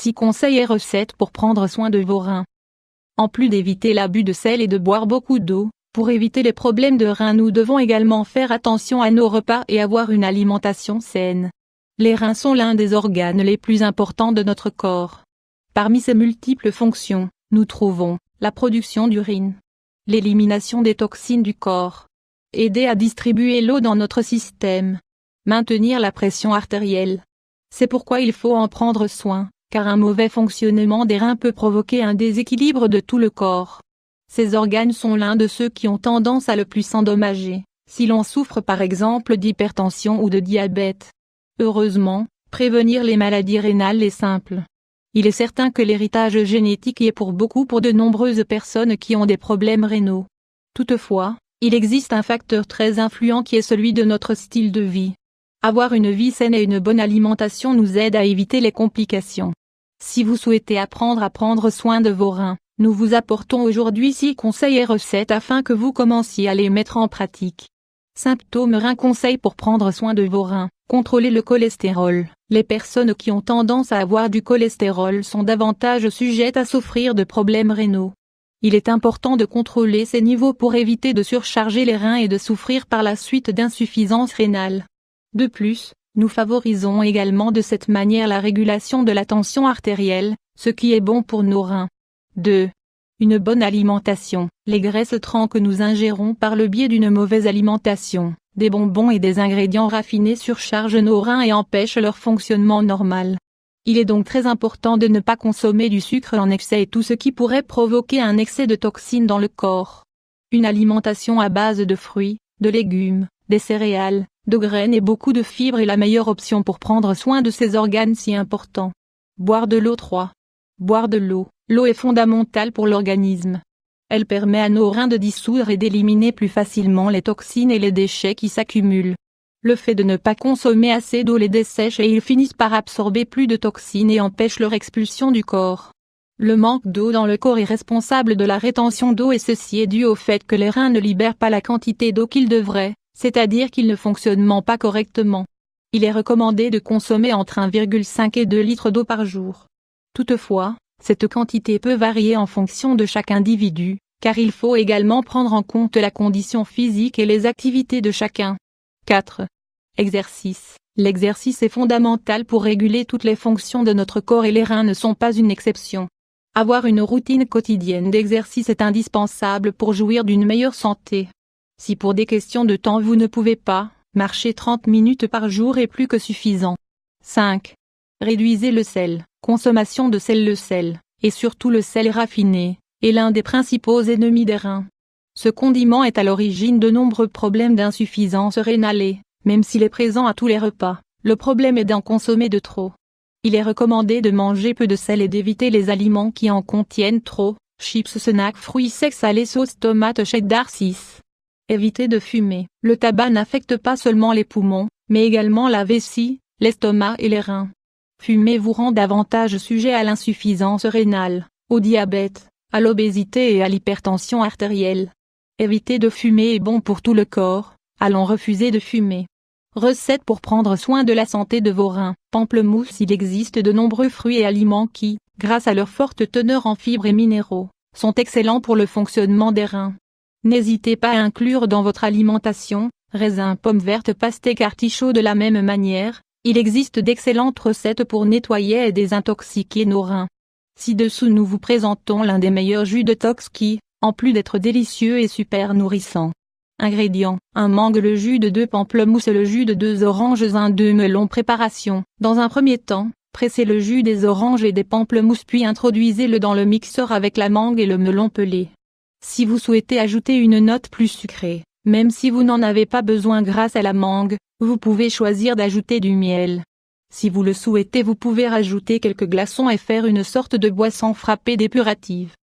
6 conseils et recettes pour prendre soin de vos reins. En plus d'éviter l'abus de sel et de boire beaucoup d'eau, pour éviter les problèmes de reins nous devons également faire attention à nos repas et avoir une alimentation saine. Les reins sont l'un des organes les plus importants de notre corps. Parmi ses multiples fonctions, nous trouvons la production d'urine, l'élimination des toxines du corps, aider à distribuer l'eau dans notre système, maintenir la pression artérielle. C'est pourquoi il faut en prendre soin, car un mauvais fonctionnement des reins peut provoquer un déséquilibre de tout le corps. Ces organes sont l'un de ceux qui ont tendance à le plus s'endommager, si l'on souffre par exemple d'hypertension ou de diabète. Heureusement, prévenir les maladies rénales est simple. Il est certain que l'héritage génétique y est pour de nombreuses personnes qui ont des problèmes rénaux. Toutefois, il existe un facteur très influent qui est celui de notre style de vie. Avoir une vie saine et une bonne alimentation nous aide à éviter les complications. Si vous souhaitez apprendre à prendre soin de vos reins, nous vous apportons aujourd'hui 6 conseils et recettes afin que vous commenciez à les mettre en pratique. Symptômes reins conseils pour prendre soin de vos reins. Contrôler le cholestérol. Les personnes qui ont tendance à avoir du cholestérol sont davantage sujettes à souffrir de problèmes rénaux. Il est important de contrôler ces niveaux pour éviter de surcharger les reins et de souffrir par la suite d'insuffisance rénale. De plus, nous favorisons également de cette manière la régulation de la tension artérielle, ce qui est bon pour nos reins. 2. Une bonne alimentation. Les graisses trans que nous ingérons par le biais d'une mauvaise alimentation, des bonbons et des ingrédients raffinés surchargent nos reins et empêchent leur fonctionnement normal. Il est donc très important de ne pas consommer du sucre en excès et tout ce qui pourrait provoquer un excès de toxines dans le corps. Une alimentation à base de fruits, de légumes, des céréales, de graines et beaucoup de fibres est la meilleure option pour prendre soin de ces organes si importants. Boire de l'eau. 3. Boire de l'eau. L'eau est fondamentale pour l'organisme. Elle permet à nos reins de dissoudre et d'éliminer plus facilement les toxines et les déchets qui s'accumulent. Le fait de ne pas consommer assez d'eau les dessèche et ils finissent par absorber plus de toxines et empêchent leur expulsion du corps. Le manque d'eau dans le corps est responsable de la rétention d'eau et ceci est dû au fait que les reins ne libèrent pas la quantité d'eau qu'ils devraient, c'est-à-dire qu'ils ne fonctionnent pas correctement. Il est recommandé de consommer entre 1,5 et 2 litres d'eau par jour. Toutefois, cette quantité peut varier en fonction de chaque individu, car il faut également prendre en compte la condition physique et les activités de chacun. 4. Exercice. L'exercice est fondamental pour réguler toutes les fonctions de notre corps et les reins ne sont pas une exception. Avoir une routine quotidienne d'exercice est indispensable pour jouir d'une meilleure santé. Si pour des questions de temps vous ne pouvez pas, marcher 30 minutes par jour est plus que suffisant. 5. Réduisez le sel. Consommation de sel. Le sel, et surtout le sel raffiné, est l'un des principaux ennemis des reins. Ce condiment est à l'origine de nombreux problèmes d'insuffisance rénale et, même s'il est présent à tous les repas, le problème est d'en consommer de trop. Il est recommandé de manger peu de sel et d'éviter les aliments qui en contiennent trop, chips, snacks, fruits secs salés, sauce tomate, cheddar. 6. Évitez de fumer. Le tabac n'affecte pas seulement les poumons, mais également la vessie, l'estomac et les reins. Fumer vous rend davantage sujet à l'insuffisance rénale, au diabète, à l'obésité et à l'hypertension artérielle. Éviter de fumer est bon pour tout le corps, allons refuser de fumer. Recette pour prendre soin de la santé de vos reins. Pamplemousse. Il existe de nombreux fruits et aliments qui, grâce à leur forte teneur en fibres et minéraux, sont excellents pour le fonctionnement des reins. N'hésitez pas à inclure dans votre alimentation, raisins, pommes vertes, pastèques, artichauts. De la même manière, il existe d'excellentes recettes pour nettoyer et désintoxiquer nos reins. Ci-dessous nous vous présentons l'un des meilleurs jus de tox qui, en plus d'être délicieux et super nourrissant. Ingrédients: 1 mangue, le jus de 2 pamplemousses, le jus de 2 oranges, 2 melons. Préparation: dans un premier temps, pressez le jus des oranges et des pamplemousses puis introduisez-le dans le mixeur avec la mangue et le melon pelé. Si vous souhaitez ajouter une note plus sucrée, même si vous n'en avez pas besoin grâce à la mangue, vous pouvez choisir d'ajouter du miel. Si vous le souhaitez vous pouvez rajouter quelques glaçons et faire une sorte de boisson frappée dépurative.